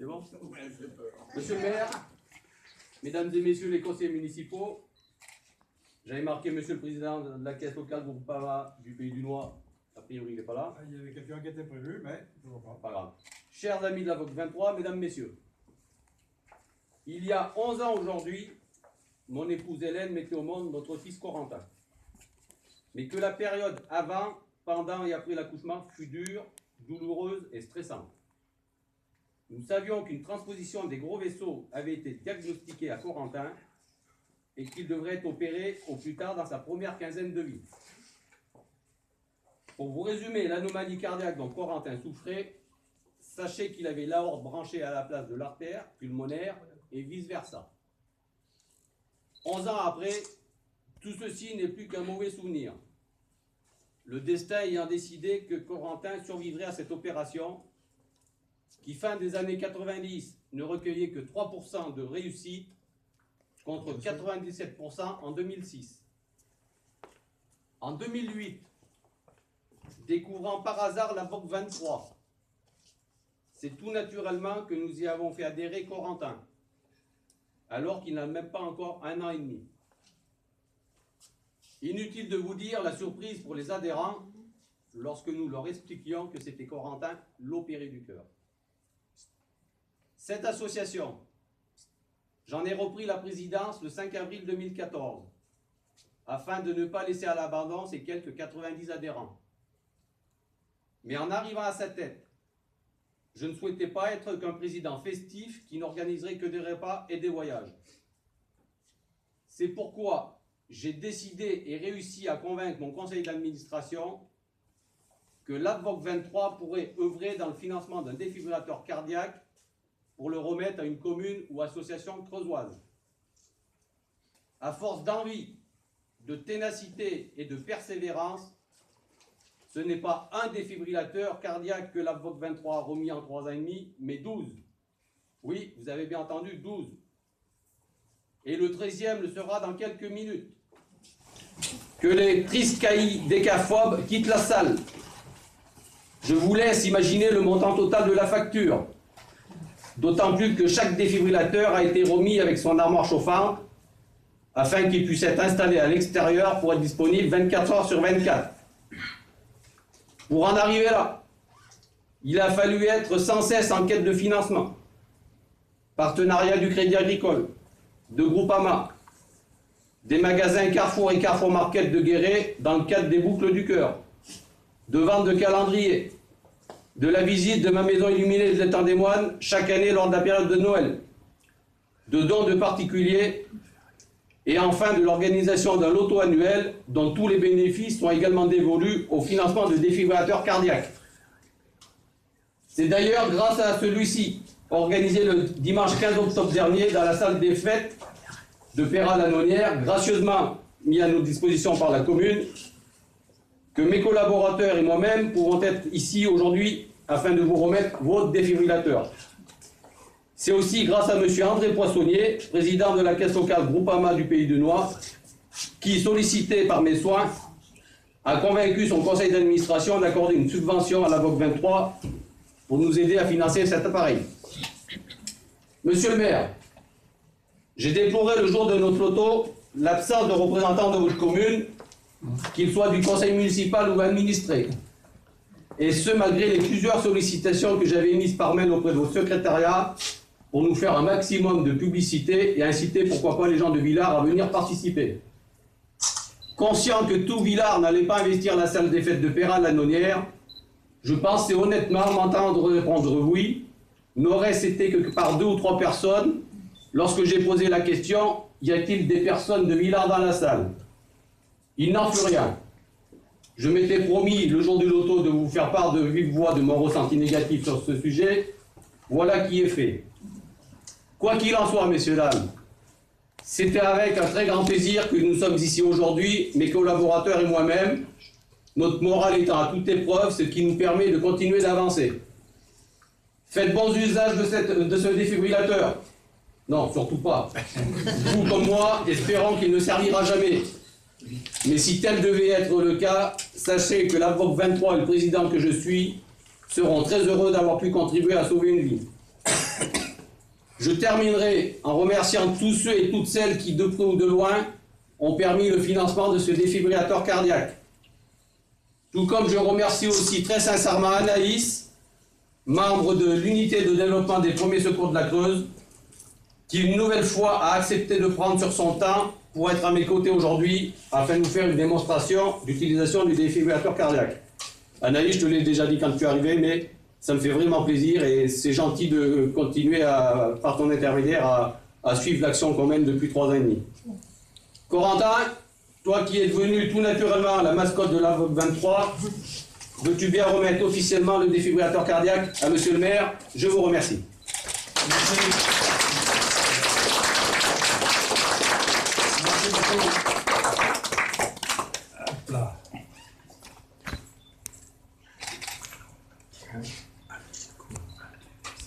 bon? Monsieur le maire, mesdames et messieurs les conseillers municipaux, j'avais marqué monsieur le président de la caisse locale Groupama du Pays du Noir. A priori, il n'est pas là. Il y avait quelqu'un qui était prévu, mais toujours pas. Pas grave. Chers amis de la VOC 23, mesdames, messieurs, il y a 11 ans aujourd'hui, mon épouse Hélène mettait au monde notre fils Corentin. Mais que la période avant, pendant et après l'accouchement fut dure, douloureuse et stressante. Nous savions qu'une transposition des gros vaisseaux avait été diagnostiquée à Corentin et qu'il devrait être opéré au plus tard dans sa première quinzaine de vie. Pour vous résumer l'anomalie cardiaque dont Corentin souffrait, sachez qu'il avait l'aorte branchée à la place de l'artère pulmonaire et vice-versa. 11 ans après, tout ceci n'est plus qu'un mauvais souvenir. Le destin ayant décidé que Corentin survivrait à cette opération, qui fin des années 90 ne recueillait que 3% de réussite contre 97% en 2006. En 2008, découvrant par hasard la VOC 23, c'est tout naturellement que nous y avons fait adhérer Corentin, alors qu'il n'a même pas encore 1 an et demi. Inutile de vous dire la surprise pour les adhérents lorsque nous leur expliquions que c'était Corentin l'opéré du cœur. Cette association, j'en ai repris la présidence le 5 avril 2014, afin de ne pas laisser à l'abandon ces quelques 90 adhérents. Mais en arrivant à sa tête, je ne souhaitais pas être qu'un président festif qui n'organiserait que des repas et des voyages. C'est pourquoi j'ai décidé et réussi à convaincre mon conseil d'administration que l'ADVOC 23 pourrait œuvrer dans le financement d'un défibrillateur cardiaque pour le remettre à une commune ou association creusoise. À force d'envie, de ténacité et de persévérance, ce n'est pas un défibrillateur cardiaque que l'ADVOC 23 a remis en 3 ans et demi, mais 12. Oui, vous avez bien entendu, 12. Et le 13e le sera dans quelques minutes. Que les triscaillis décaphobes quittent la salle. Je vous laisse imaginer le montant total de la facture. D'autant plus que chaque défibrillateur a été remis avec son armoire chauffante afin qu'il puisse être installé à l'extérieur pour être disponible 24 heures sur 24. Pour en arriver là, il a fallu être sans cesse en quête de financement. Partenariat du Crédit Agricole, de Groupama, des magasins Carrefour et Carrefour Market de Guéret dans le cadre des boucles du cœur, de vente de calendrier, de la visite de ma maison illuminée de l'Étang des Moines chaque année lors de la période de Noël, de dons de particuliers et enfin de l'organisation d'un loto annuel dont tous les bénéfices sont également dévolus au financement de défibrillateurs cardiaques. C'est d'ailleurs grâce à celui-ci, organisé le dimanche 15 octobre dernier dans la salle des fêtes de Péral-la-Nonière, gracieusement mis à nos dispositions par la commune, que mes collaborateurs et moi-même pourrons être ici aujourd'hui afin de vous remettre votre défibrillateur. C'est aussi grâce à M. André Poissonnier, président de la caisse locale Groupama du Pays du Noir, qui, sollicité par mes soins, a convaincu son conseil d'administration d'accorder une subvention à la VOC 23 pour nous aider à financer cet appareil. Monsieur le maire, j'ai déploré le jour de notre loto l'absence de représentants de votre commune, qu'ils soient du conseil municipal ou administré. Et ce, malgré les plusieurs sollicitations que j'avais émises par mail auprès de vos secrétariats pour nous faire un maximum de publicité et inciter, pourquoi pas, les gens de Villars à venir participer. Conscient que tout Villars n'allait pas investir la salle des fêtes de Péral-la-Nonière, je pensais honnêtement m'entendre répondre oui, n'aurait-ce été que par 2 ou 3 personnes. Lorsque j'ai posé la question, y a-t-il des personnes de Villars dans la salle? Il n'en fut rien. Je m'étais promis le jour du loto de vous faire part de vive voix de mon ressenti négatif sur ce sujet. Voilà qui est fait. Quoi qu'il en soit, messieurs, dames, c'était avec un très grand plaisir que nous sommes ici aujourd'hui, mes collaborateurs et moi-même, notre morale étant à toute épreuve, ce qui nous permet de continuer d'avancer. Faites bon usage de ce défibrillateur. Non, surtout pas. Vous comme moi, espérons qu'il ne servira jamais. Mais si tel devait être le cas, sachez que l'ADVOC 23 et le président que je suis seront très heureux d'avoir pu contribuer à sauver une vie. Je terminerai en remerciant tous ceux et toutes celles qui, de près ou de loin, ont permis le financement de ce défibrillateur cardiaque. Tout comme je remercie aussi très sincèrement Anaïs, membre de l'unité de développement des premiers secours de la Creuse, qui une nouvelle fois a accepté de prendre sur son temps pour être à mes côtés aujourd'hui afin de nous faire une démonstration d'utilisation du défibrillateur cardiaque. Anaïs, je te l'ai déjà dit quand tu es arrivé, mais ça me fait vraiment plaisir et c'est gentil de continuer par ton intermédiaire à suivre l'action qu'on mène depuis 3 ans et demi. Corentin, toi qui es devenu tout naturellement la mascotte de la 23, veux-tu bien remettre officiellement le défibrillateur cardiaque à monsieur le maire? Je vous remercie. Merci beaucoup.